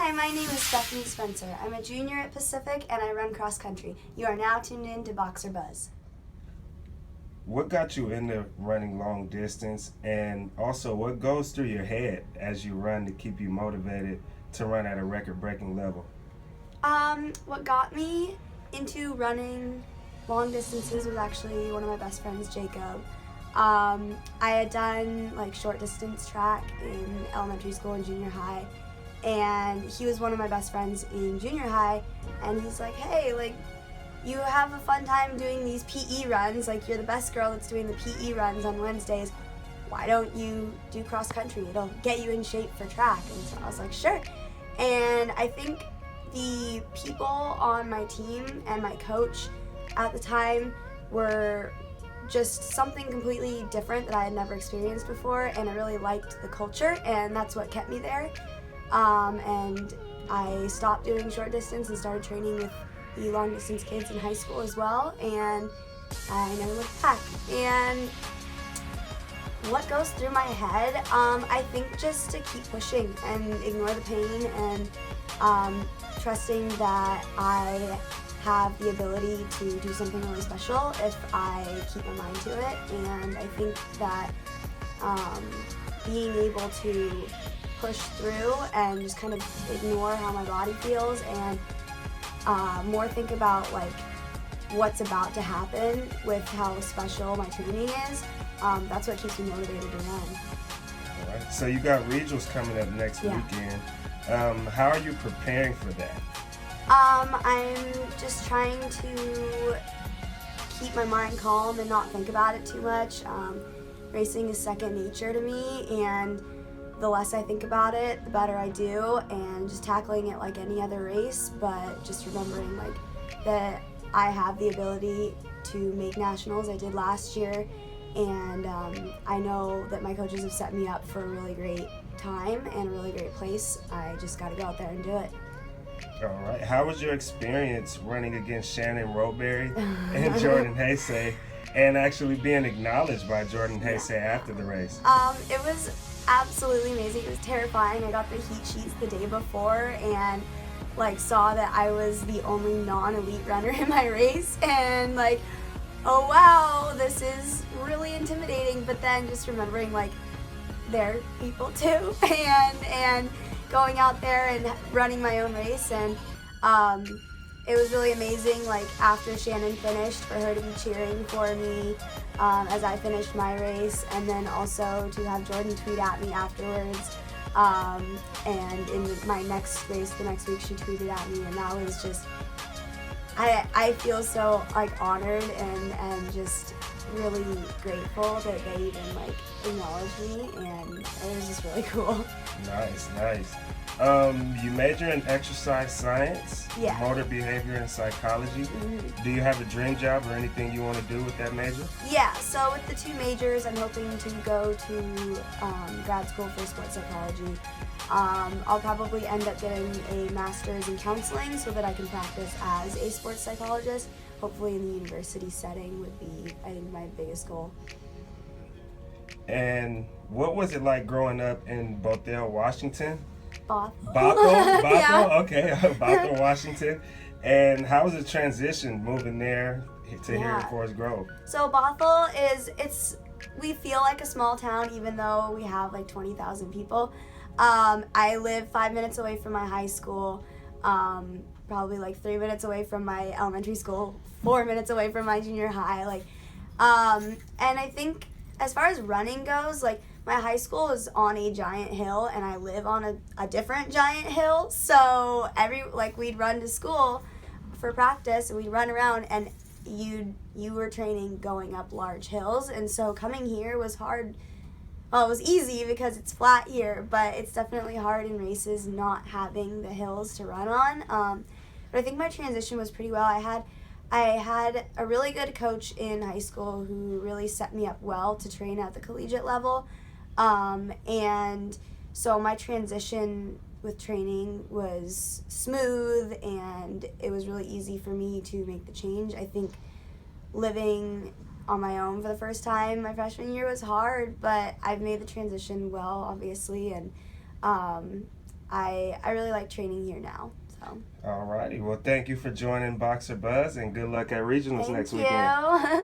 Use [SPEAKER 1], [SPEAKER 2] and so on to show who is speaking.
[SPEAKER 1] Hi, my name is Stephanie Spencer. I'm a junior at Pacific and I run cross country. You are now tuned in to BOXER Buzz.
[SPEAKER 2] What got you into running long distance, and also what goes through your head as you run to keep you motivated to run at a record-breaking level?
[SPEAKER 1] What got me into running long distances was actually one of my best friends, Jacob. I had done short distance track in elementary school and junior high, and he was one of my best friends in junior high, and he's like, hey, you have a fun time doing these PE runs, you're the best girl that's doing the PE runs on Wednesdays, why don't you do cross country? It'll get you in shape for track. And so I was like, sure. And I think the people on my team and my coach at the time were just something completely different that I had never experienced before, and I really liked the culture, and that's what kept me there. And I stopped doing short distance and started training with the long distance kids in high school as well, and I never looked back. And what goes through my head, I think just to keep pushing and ignore the pain, and trusting that I have the ability to do something really special if I keep my mind to it. And I think that being able to push through and just kind of ignore how my body feels and more think about what's about to happen with how special my training is, that's what keeps me motivated to run.
[SPEAKER 2] All right. So you got regionals coming up next weekend. How are you preparing for that?
[SPEAKER 1] I'm just trying to keep my mind calm and not think about it too much. Racing is second nature to me, and the less I think about it, the better I do, and just tackling it like any other race, but just remembering that I have the ability to make nationals. I did last year, and I know that my coaches have set me up for a really great time and a really great place. I just got to go out there and do it.
[SPEAKER 2] All right. How was your experience running against Shannon Roberry and Jordan Hasay, and actually being acknowledged by Jordan Hasay after the race?
[SPEAKER 1] It was absolutely amazing. It was terrifying. I got the heat sheets the day before and saw that I was the only non-elite runner in my race, and oh wow, this is really intimidating. But then just remembering they're people too, and going out there and running my own race, and it was really amazing after Shannon finished, for her to be cheering for me as I finished my race, and then also to have Jordan tweet at me afterwards, and in my next race the next week she tweeted at me, and that was just, I feel so honored and just really grateful that they even acknowledged me, and it was just really cool.
[SPEAKER 2] Nice. You major in exercise science, motor behavior, and psychology.
[SPEAKER 1] Mm-hmm.
[SPEAKER 2] Do you have a dream job or anything you want to do with that major?
[SPEAKER 1] Yeah, so with the two majors, I'm hoping to go to grad school for sports psychology. I'll probably end up getting a master's in counseling so that I can practice as a sports psychologist. Hopefully in the university setting would be, I think, my biggest goal.
[SPEAKER 2] And what was it like growing up in Bothell, Washington?
[SPEAKER 1] Bothell?
[SPEAKER 2] Yeah. Okay, Bothell, Washington. And how was the transition moving there to here at Forest Grove?
[SPEAKER 1] So Bothell we feel like a small town even though we have 20,000 people. I live 5 minutes away from my high school, probably 3 minutes away from my elementary school, 4 minutes away from my junior high. And I think as far as running goes, my high school is on a giant hill, and I live on a different giant hill. So we'd run to school for practice, and we'd run around, and you were training going up large hills, and so coming here was hard. Well, it was easy because it's flat here, but it's definitely hard in races not having the hills to run on. But I think my transition was pretty well. I had a really good coach in high school who really set me up well to train at the collegiate level. And so my transition with training was smooth, and it was really easy for me to make the change. I think living on my own for the first time my freshman year was hard, but I've made the transition well, obviously, and I really like training here now. So
[SPEAKER 2] Alrighty. Well, thank you for joining Boxer Buzz, and good luck at regionals
[SPEAKER 1] thank
[SPEAKER 2] next
[SPEAKER 1] you.
[SPEAKER 2] weekend.